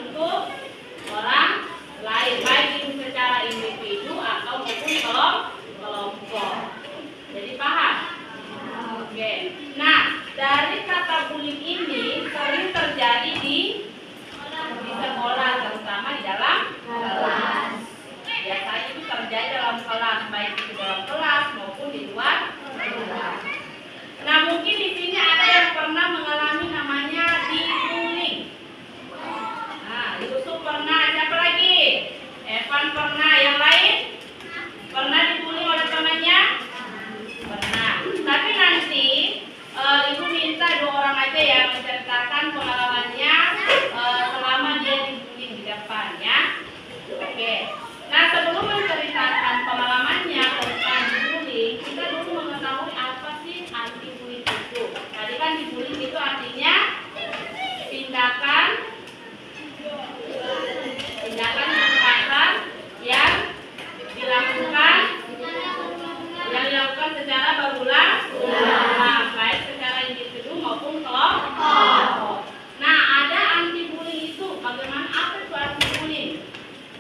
untuk orang lain, baik itu secara individu atau maupun kelompok. Jadi paham? Oke. Nah, dari kata bullying ini sering terjadi di sekolah, terutama di dalam kelas. Biasanya itu terjadi dalam kelas, baik di dalam kelas maupun di luar kelas. Nah, mungkin di sini ada yang pernah mengalami namanya dibullying. Nah, Yusuf pernah, siapa lagi? Evan pernah, yang lain? Pernah dibully oleh temannya? Pernah. Tapi nanti ibu minta 2 orang aja ya menceritakan pengalamannya selama dia dibully di depannya. Oke. Nah, sebelum menceritakan pengalamannya tentang dibully, kita dulu mengetahui apa sih anti-bullying itu. Tadi kan dibully itu artinya tindakan kekerasan yang dilakukan secara berulang-ulang, baik secara individu maupun kelompok. Nah, ada anti-bullying itu. Bagaimana, apa itu anti-bullying?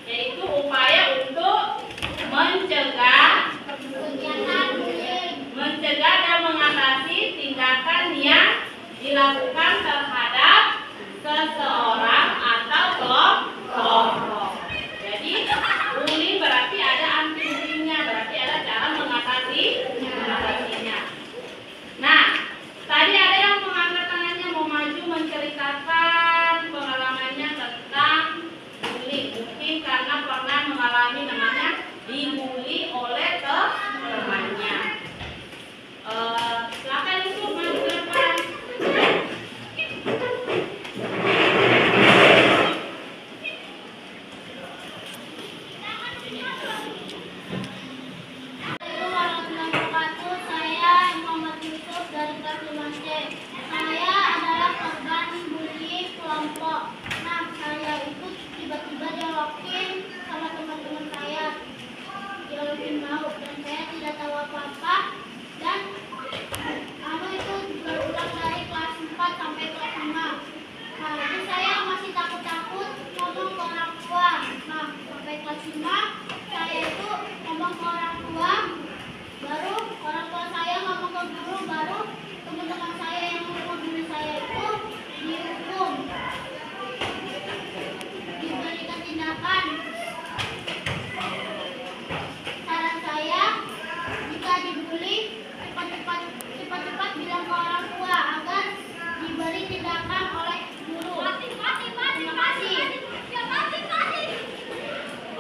Yaitu upaya untuk mencegah dan mengatasi tindakan yang dilakukan terhadap seseorang atau kelompok. Jadi bullying berarti ada anti-bullyingnya, berarti ada cara mengatasinya. Nah, tadi ada yang mengangkat tangannya mau maju menceritakan pengalamannya tentang bullying. Mungkin karena pernah mengalami namanya dibully oleh temannya. Silakan itu maju ke depan.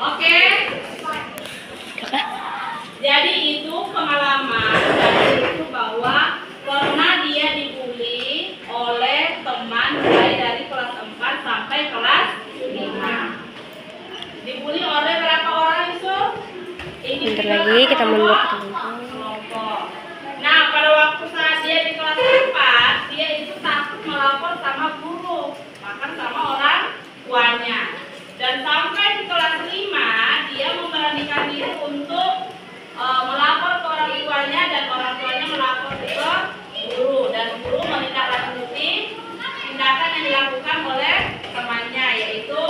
Oke. Jadi itu pengalaman dari itu bahwa pernah dia dibully oleh teman mulai dari kelas 4 sampai kelas 5. Dibully oleh berapa orang itu? Bentar lagi kita mundur ke kelompok. Nah, pada waktu saat dia di kelas 4, dia itu takut melapor sama guru, bahkan sama orang tuanya. Dan sampai di kelas 5, dia memberanikan diri untuk melapor ke orang tuanya, dan orang tuanya melapor ke guru, dan guru menindaklanjuti tindakan yang dilakukan oleh temannya, yaitu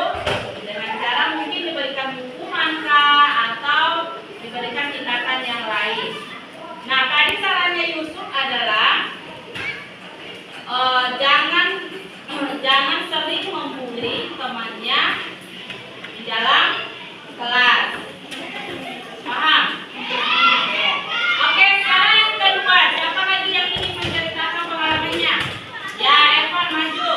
dengan cara mungkin diberikan hukuman atau diberikan tindakan yang lain. Nah, tadi sarannya Yusuf adalah jangan sering membuli temannya di dalam kelas. Paham? Oke, sekarang yang kedua, siapa lagi yang ingin menceritakan pengalamannya? Ya, Evan maju.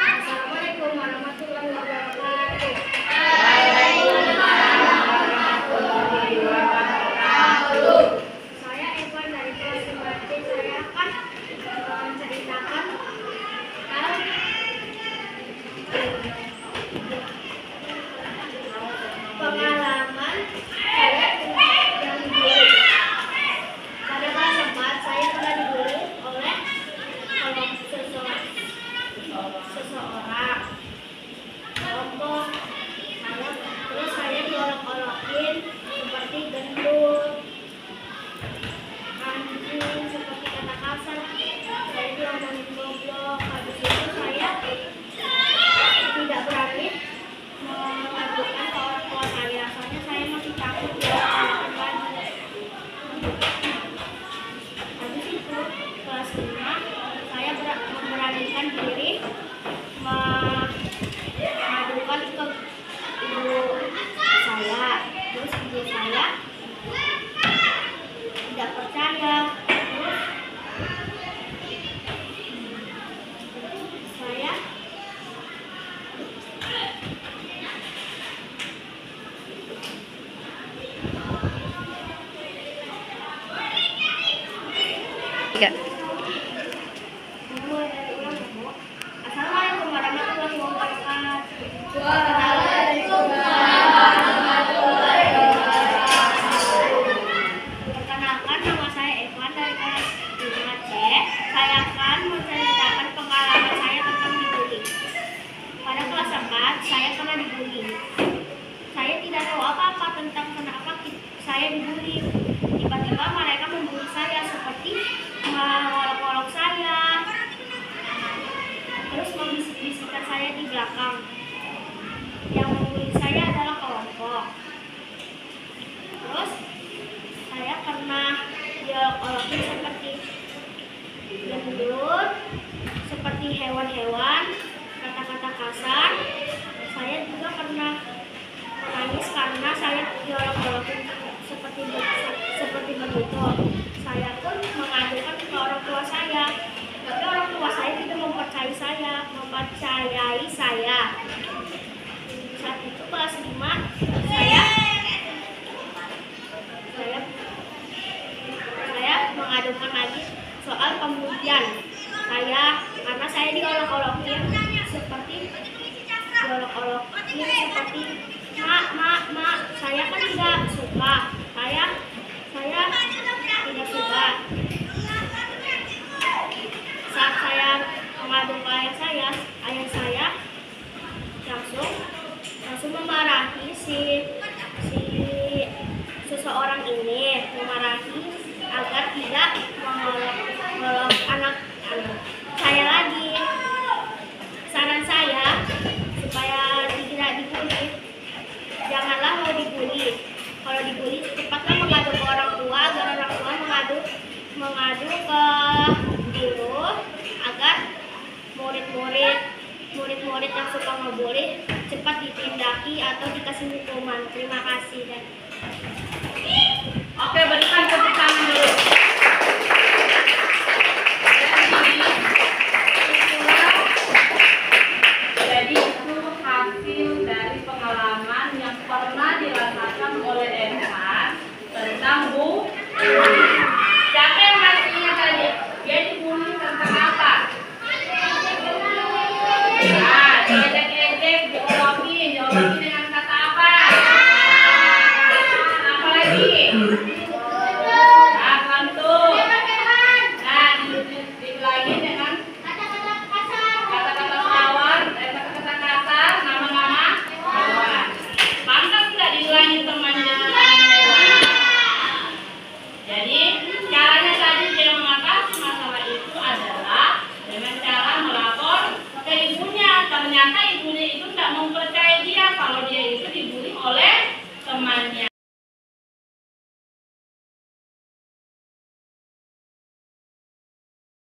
Assalamualaikum warahmatullahi wabarakatuh. Saya Evan dari kelas 5C. Saya tidak percaya. Terus saya Tiga. Assalamualaikum warahmatullahi wabarakatuh. Perkenalkan, nama saya Evan dari kelas 5C. Saya akan menceritakan pengalaman saya tentang dibully. Pada kelas 4, saya pernah dibully. Saya tidak tahu apa-apa tentang kenapa saya dibully. Tiba-tiba mereka membuli saya seperti mengolok-olok saya, terus membisik-bisikkan saya di belakang. Yang membuli saya adalah kelompok. Terus saya pernah diolok-olokin seperti gendut, seperti hewan-hewan, kata-kata kasar. Saya juga pernah menangis karena saya diolok-olokin seperti begitu. Saya pun mengadukan ke orang tua saya, tapi orang tua saya tidak mempercayai saya. Saat itu kelas 5, saya mengadukan lagi soal pembulian saya karena saya diolok-olokin seperti mak. Saya kan tidak suka. Saya tidak suka. Saat saya mengadu ke ayah saya langsung memarahi seseorang ini, memarahi agar tidak mengolok anak saya lagi. Saran saya supaya tidak dibully, janganlah mau dibully. Kalau dibully, cepatlah mengadu ke orang tua agar orang tua mengadu ke guru agar murid-murid yang suka ngebully cepat ditindaki atau dikasih hukuman. Terima kasih. Oke, berikan tepuk tangan dulu. Jadi itu hasil dari pengalaman yang pernah dirasakan oleh Evan tentang Bu. Siapa yang masih ingat tadi? Dia dibully tentang apa? Nah, diejek-ejek, diolokin dengan kata apa? Apa lagi? Nah, tuh. Nah, dibilangin dengan kata-kata tawar, kata-kata kasar, nama-nama hewan. Pantas nggak dibilangin temannya dengan nama hewan? Jadi caranya tadi dia mengatasi masalah itu adalah dengan cara melapor ke ibunya. Ternyata ibunya itu tidak mempercayai